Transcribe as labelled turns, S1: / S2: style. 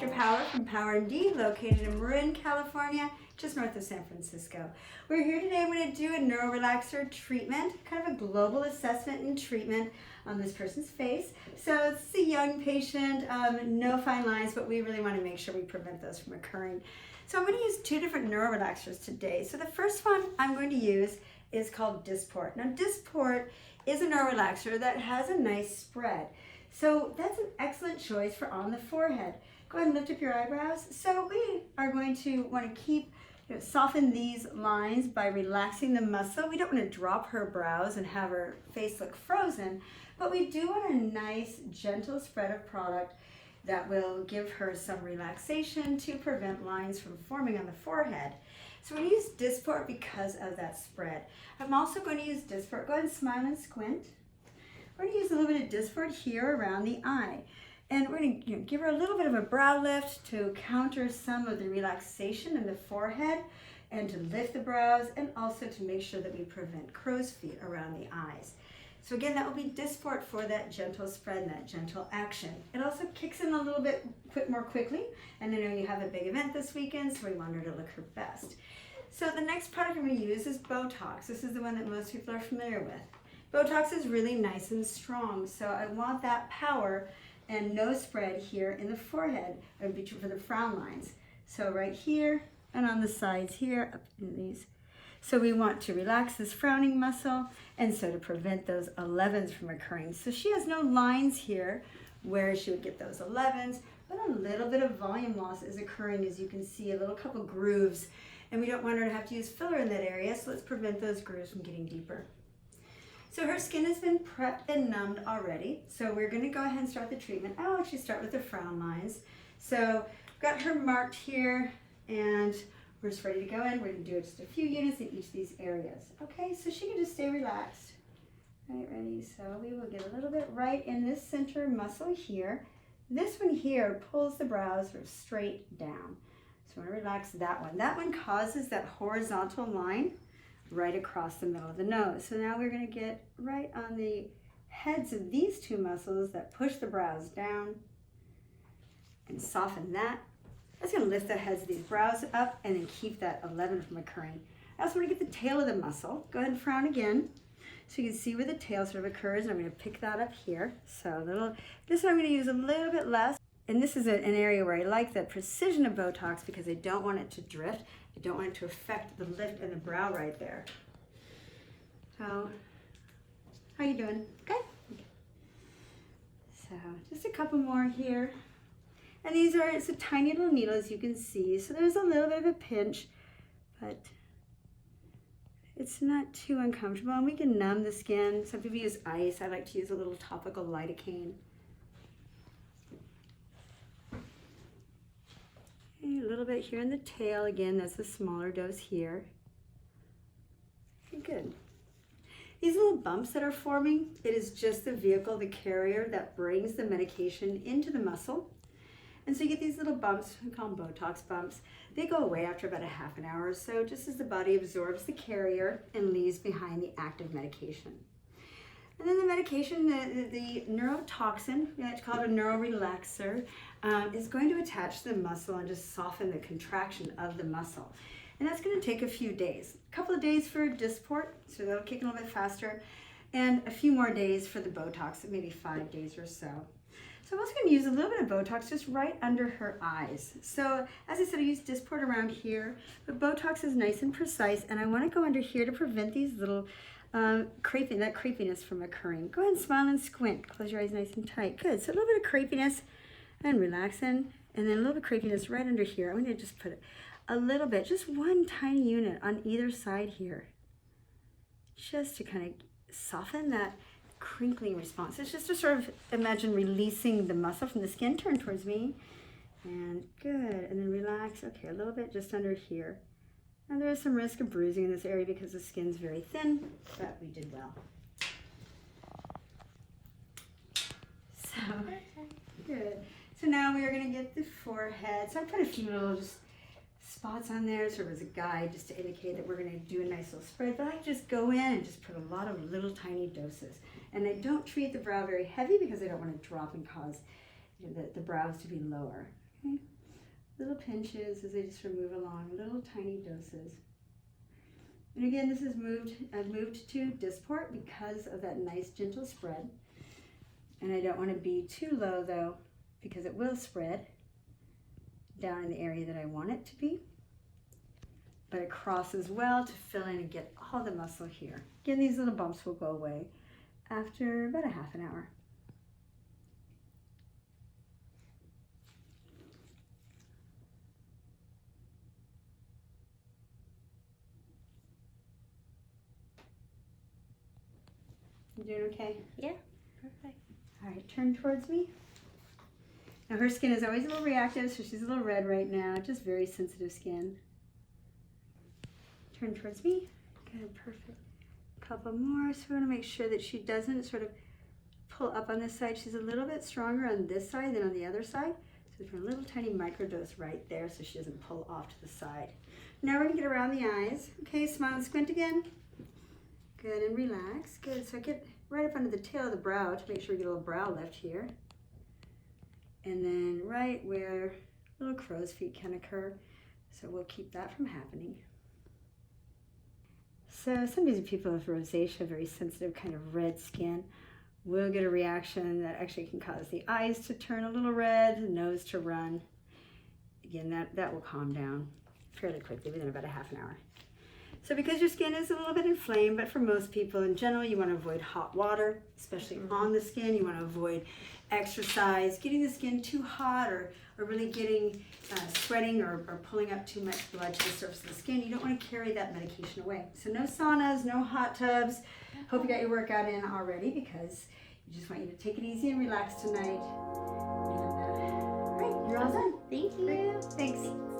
S1: Dr. Power from PowerMD, located in Marin, California, just north of San Francisco. We're here today. I'm going to do a NEURO-RELAXER treatment, kind of a global assessment and treatment on this person's face. So it's a young patient, no fine lines, but we really want to make sure we prevent those from occurring. So I'm going to use two different NEURO-RELAXERs today. So the first one I'm going to use is called DYSPORT. Now DYSPORT is a NEURO-RELAXER that has a nice spread. So that's an excellent choice for on the forehead. Go ahead and lift up your eyebrows. So we are going to want to keep, soften these lines by relaxing the muscle. We don't want to drop her brows and have her face look frozen, but we do want a nice, gentle spread of product that will give her some relaxation to prevent lines from forming on the forehead. So we're going to use DYSPORT because of that spread. I'm also going to use DYSPORT. Go ahead and smile and squint. We're going to use a little bit of DYSPORT here around the eye. And we're going to give her a little bit of a brow lift to counter some of the relaxation in the forehead and to lift the brows, and also to make sure that we prevent crow's feet around the eyes. So again, that will be DYSPORT for that gentle spread and that gentle action. It also kicks in a little bit more quickly, and I know you have a big event this weekend, so we want her to look her best. So the next product I'm going to use is BOTOX. This is the one that most people are familiar with. BOTOX is really nice and strong, so I want that power and no spread here in the forehead for the frown lines. So right here and on the sides here, up in these. So we want to relax this frowning muscle, and so to prevent those 11s from occurring. So she has no lines here where she would get those 11s, but a little bit of volume loss is occurring, as you can see, a little couple grooves, and we don't want her to have to use filler in that area, so let's prevent those grooves from getting deeper. So her skin has been prepped and numbed already, so we're going to go ahead and start the treatment. I'll actually start with the frown lines. So we've got her marked here, and we're just ready to go in. We're going to do just a few units in each of these areas. Okay, so she can just stay relaxed. All right, ready? So we will get a little bit right in this center muscle here. This one here pulls the brows sort of straight down. So I want to relax that one. That one causes that horizontal line right across the middle of the nose. So now we're going to get right on the heads of these two muscles that push the brows down and soften that. That's going to lift the heads of these brows up and then keep that 11 from occurring. I also want to get the tail of the muscle. Go ahead and frown again so you can see where the tail sort of occurs. And I'm going to pick that up here. So this one I'm going to use a little bit less. And this is an area where I like the precision of BOTOX because I don't want it to drift. I don't want it to affect the lift in the brow right there. So, how you doing? Okay? So, just a couple more here. And it's a tiny little needle, as you can see. So there's a little bit of a pinch, but it's not too uncomfortable. And we can numb the skin. Some people use ice. I like to use a little topical lidocaine. A little bit here in the tail. Again, that's a smaller dose here. Okay, good. These little bumps that are forming, it is just the vehicle, the carrier, that brings the medication into the muscle. And so you get these little bumps, we call them BOTOX bumps. They go away after about a half an hour or so, just as the body absorbs the carrier and leaves behind the active medication. And then the medication, the neurotoxin, it's called a NEURO-RELAXER, is going to attach to the muscle and just soften the contraction of the muscle. And that's going to take a few days. A couple of days for DYSPORT, so that'll kick in a little bit faster, and a few more days for the BOTOX, maybe 5 days or so. So I'm also going to use a little bit of BOTOX just right under her eyes. So as I said, I use DYSPORT around here, but BOTOX is nice and precise, and I want to go under here to prevent these little crepiness from occurring. Go ahead and smile and squint. Close your eyes nice and tight. Good. So a little bit of crepiness and relaxing, and then a little bit of crepiness right under here. I'm going to just put a little bit, just one tiny unit on either side here, just to kind of soften that crinkling response. It's just to sort of imagine releasing the muscle from the skin. Turn towards me, and good. And then relax. Okay, a little bit just under here. And there is some risk of bruising in this area because the skin's very thin, but we did well. So, good. So now we are going to get the forehead. So I put a few little just spots on there sort of as a guide just to indicate that we're going to do a nice little spread. But I just go in and just put a lot of little tiny doses. And I don't treat the brow very heavy because I don't want to drop and cause the brows to be lower. Okay? little pinches as I just sort of move along, little tiny doses. And again, this is I've moved to DYSPORT because of that nice gentle spread. And I don't want to be too low though, because it will spread down in the area that I want it to be. But across as well to fill in and get all the muscle here. Again, these little bumps will go away after about a half an hour. You doing okay?
S2: Yeah, perfect.
S1: All right, turn towards me. Now her skin is always a little reactive, so she's a little red right now, just very sensitive skin. Turn towards me. Good, perfect. Couple more, so we want to make sure that she doesn't sort of pull up on this side. She's a little bit stronger on this side than on the other side. So put a little tiny microdose right there so she doesn't pull off to the side. Now we're going to get around the eyes. Okay, smile and squint again. Good, and relax. Good, so get right up under the tail of the brow to make sure we get a little brow lift here. And then right where little crow's feet can occur. So we'll keep that from happening. So sometimes people with rosacea, very sensitive kind of red skin, will get a reaction that actually can cause the eyes to turn a little red, the nose to run. Again, that will calm down fairly quickly within about a half an hour. So because your skin is a little bit inflamed, but for most people in general, you want to avoid hot water, especially on the skin. You want to avoid exercise, getting the skin too hot or really getting sweating or pulling up too much blood to the surface of the skin. You don't want to carry that medication away. So no saunas, no hot tubs. Hope you got your workout in already because we just want you to take it easy and relax tonight. And, all right, you're all done.
S2: Thank you.
S1: Great. Thanks.